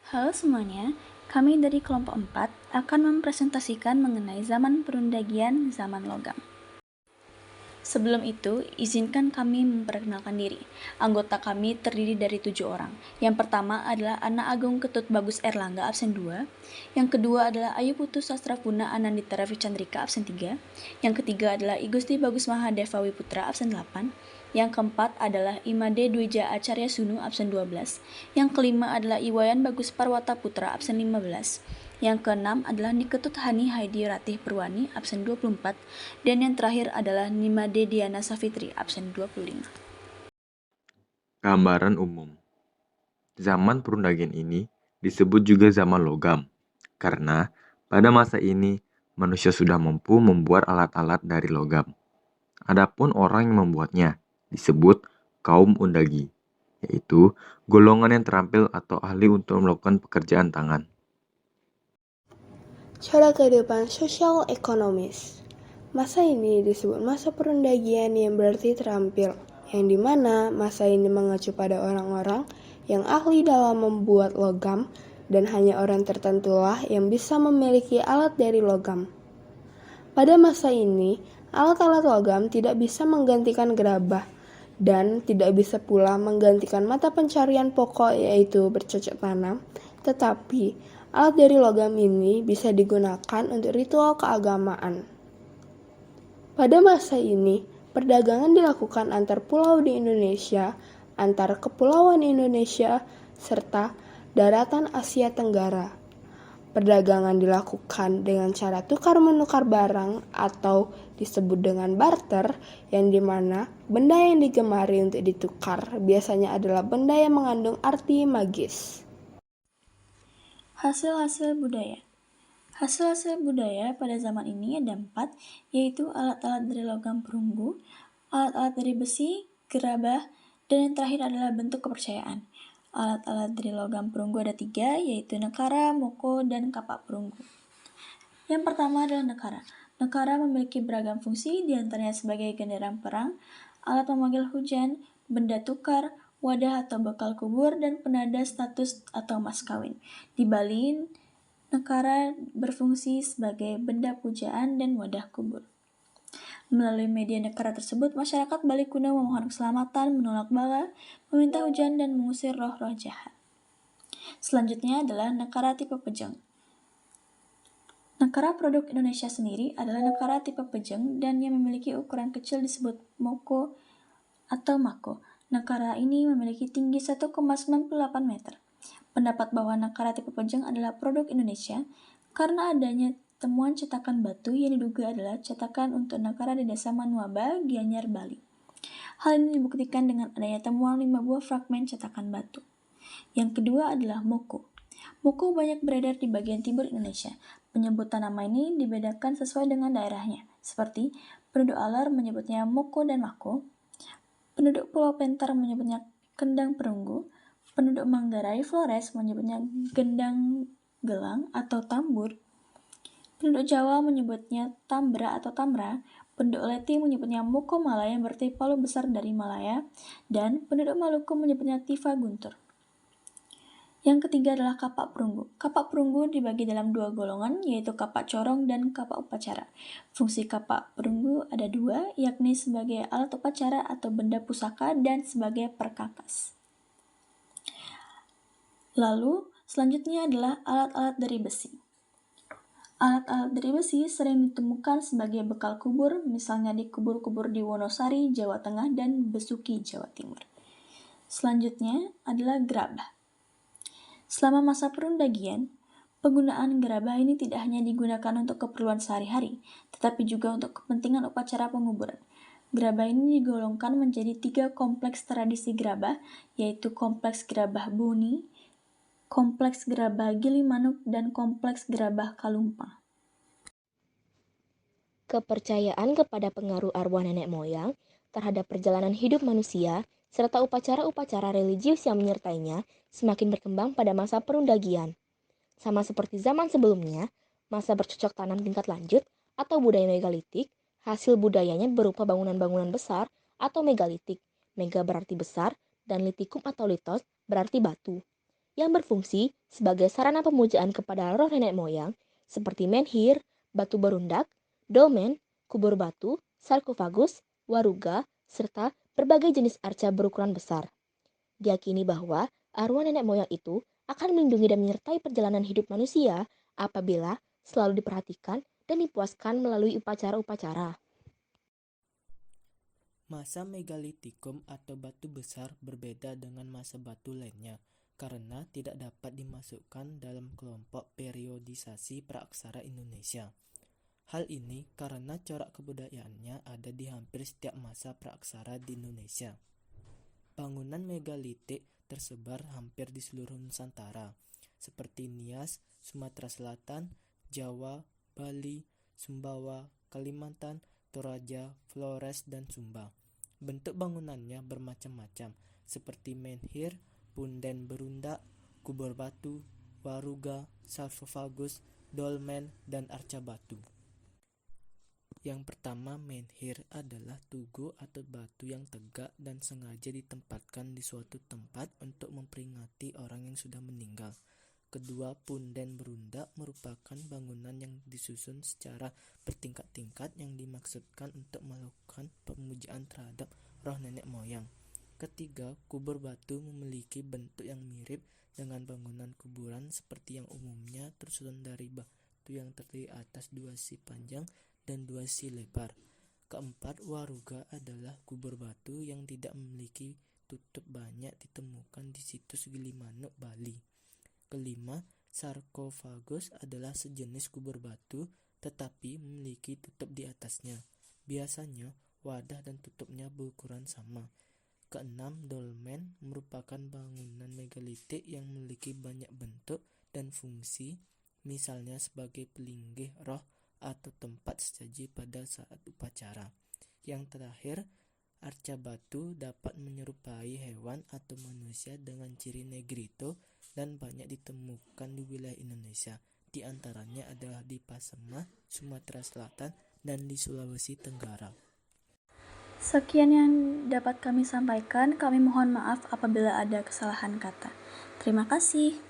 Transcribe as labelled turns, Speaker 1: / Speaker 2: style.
Speaker 1: Halo semuanya, kami dari kelompok 4 akan mempresentasikan mengenai zaman perundagian zaman logam. Sebelum itu, izinkan kami memperkenalkan diri. Anggota kami terdiri dari 7 orang. Yang pertama adalah Ana Agung Ketut Bagus Erlangga, absen 2. Yang kedua adalah Ayu Putu Sastrafuna Anandita Ravi Chandrika, absen 3. Yang ketiga adalah Igusti Bagus Mahadeva Wiputra, absen 8. Yang keempat adalah Imade Dwija Acarya Sunu, absen 12. Yang kelima adalah Iwayan Bagus Parwata Putra, absen 15. Yang keenam adalah Niketut Hani Haidi Ratih Perwani, absen 24. Dan yang terakhir adalah Nimade Diana Safitri, absen 25.
Speaker 2: Gambaran umum. Zaman perundagian ini disebut juga zaman logam, karena pada masa ini manusia sudah mampu membuat alat-alat dari logam. Adapun orang yang membuatnya disebut kaum undagi, yaitu golongan yang terampil atau ahli untuk melakukan pekerjaan tangan.
Speaker 3: Cara kehidupan sosial ekonomis. Masa ini disebut masa perundagian yang berarti terampil, yang dimana masa ini mengacu pada orang-orang yang ahli dalam membuat logam dan hanya orang tertentulah yang bisa memiliki alat dari logam. Pada masa ini, alat-alat logam tidak bisa menggantikan gerabah dan tidak bisa pula menggantikan mata pencarian pokok yaitu bercocok tanam, tetapi alat dari logam ini bisa digunakan untuk ritual keagamaan. Pada masa ini, perdagangan dilakukan antar pulau di Indonesia, antar kepulauan Indonesia, serta daratan Asia Tenggara. Perdagangan dilakukan dengan cara tukar-menukar barang atau disebut dengan barter, yang dimana benda yang digemari untuk ditukar biasanya adalah benda yang mengandung arti magis.
Speaker 1: Hasil-hasil budaya. Hasil-hasil budaya pada zaman ini ada 4, yaitu alat-alat dari logam perunggu, alat-alat dari besi, gerabah, dan yang terakhir adalah bentuk kepercayaan. Alat-alat dari logam perunggu ada 3, yaitu nekara, moko, dan kapak perunggu. Yang pertama adalah nekara. Nekara memiliki beragam fungsi, diantaranya sebagai genderang perang, alat memanggil hujan, benda tukar, wadah atau bekal kubur, dan penanda status atau mas kawin. Di Bali, nekara berfungsi sebagai benda pujaan dan wadah kubur. Melalui media nekara tersebut, masyarakat Bali kuno memohon keselamatan, menolak bala, meminta hujan, dan mengusir roh-roh jahat. Selanjutnya adalah nekara tipe pejeng. Nekara produk Indonesia sendiri adalah nekara tipe pejeng dan yang memiliki ukuran kecil disebut moko atau mako. Nekara ini memiliki tinggi 1,98 meter. Pendapat bahwa nekara tipe pejeng adalah produk Indonesia karena adanya temuan cetakan batu yang diduga adalah cetakan untuk nekara di desa Manuaba, Gianyar, Bali. Hal ini dibuktikan dengan adanya temuan 5 buah fragmen cetakan batu. Yang kedua adalah moko. Moko banyak beredar di bagian timur Indonesia. Penyebutan nama ini dibedakan sesuai dengan daerahnya, seperti penduduk Alar menyebutnya moko dan mako, penduduk Pulau Pentar menyebutnya kendang perunggu, penduduk Manggarai Flores menyebutnya gendang gelang atau tambur, penduduk Jawa menyebutnya tambra atau tamra, penduduk Leti menyebutnya moko Malaya yang berarti palu besar dari Malaya, dan penduduk Maluku menyebutnya tifa guntur. Yang ketiga adalah kapak perunggu. Kapak perunggu dibagi dalam 2 golongan, yaitu kapak corong dan kapak upacara. Fungsi kapak perunggu ada 2, yakni sebagai alat upacara atau benda pusaka dan sebagai perkakas. Lalu, selanjutnya adalah alat-alat dari besi. Alat-alat dari besi sering ditemukan sebagai bekal kubur, misalnya di kubur-kubur di Wonosari, Jawa Tengah, dan Besuki, Jawa Timur. Selanjutnya adalah gerabah. Selama masa perundagian, penggunaan gerabah ini tidak hanya digunakan untuk keperluan sehari-hari, tetapi juga untuk kepentingan upacara penguburan. Gerabah ini digolongkan menjadi 3 kompleks tradisi gerabah, yaitu kompleks gerabah Buni, kompleks gerabah Gilimanuk, dan kompleks gerabah Kalumpang.
Speaker 4: Kepercayaan kepada pengaruh arwah nenek moyang terhadap perjalanan hidup manusia serta upacara-upacara religius yang menyertainya semakin berkembang pada masa perundagian. Sama seperti zaman sebelumnya, masa bercocok tanam tingkat lanjut atau budaya megalitik, hasil budayanya berupa bangunan-bangunan besar atau megalitik. Mega berarti besar dan litikum atau litos berarti batu. yang berfungsi sebagai sarana pemujaan kepada roh nenek moyang seperti menhir, batu berundak, dolmen, kubur batu, sarkofagus, waruga, serta berbagai jenis arca berukuran besar. Diyakini bahwa arwah nenek moyang itu akan melindungi dan menyertai perjalanan hidup manusia apabila selalu diperhatikan dan dipuaskan melalui upacara-upacara.
Speaker 5: Masa megalitikum atau batu besar berbeda dengan masa batu lainnya karena tidak dapat dimasukkan dalam kelompok periodisasi praaksara Indonesia. Hal ini karena corak kebudayaannya ada di hampir setiap masa praaksara di Indonesia. Bangunan megalitik tersebar hampir di seluruh Nusantara, seperti Nias, Sumatera Selatan, Jawa, Bali, Sumbawa, Kalimantan, Toraja, Flores, dan Sumba. Bentuk bangunannya bermacam-macam, seperti menhir, punden berundak, kubur batu, waruga, sarkofagus, dolmen, dan arca batu. Yang pertama, menhir adalah tugu atau batu yang tegak dan sengaja ditempatkan di suatu tempat untuk memperingati orang yang sudah meninggal. Kedua, punden berundak merupakan bangunan yang disusun secara bertingkat-tingkat yang dimaksudkan untuk melakukan pemujaan terhadap roh nenek moyang. Ketiga, kubur batu memiliki bentuk yang mirip dengan bangunan kuburan seperti yang umumnya tersusun dari batu yang terdiri atas 2 si panjang dan 2 si lebar. Keempat, waruga adalah kubur batu yang tidak memiliki tutup banyak ditemukan di situs Gilimanuk, Bali. Kelima, sarkofagus adalah sejenis kubur batu tetapi memiliki tutup di atasnya. Biasanya wadah dan tutupnya berukuran sama. Keenam, dolmen merupakan bangunan megalitik yang memiliki banyak bentuk dan fungsi, misalnya sebagai pelinggih roh atau tempat sesaji pada saat upacara. Yang terakhir, arca batu dapat menyerupai hewan atau manusia dengan ciri negrito dan banyak ditemukan di wilayah Indonesia. Di antaranya adalah di Pasaman, Sumatera Selatan, dan di Sulawesi Tenggara.
Speaker 1: Sekian yang dapat kami sampaikan. Kami mohon maaf apabila ada kesalahan kata. Terima kasih.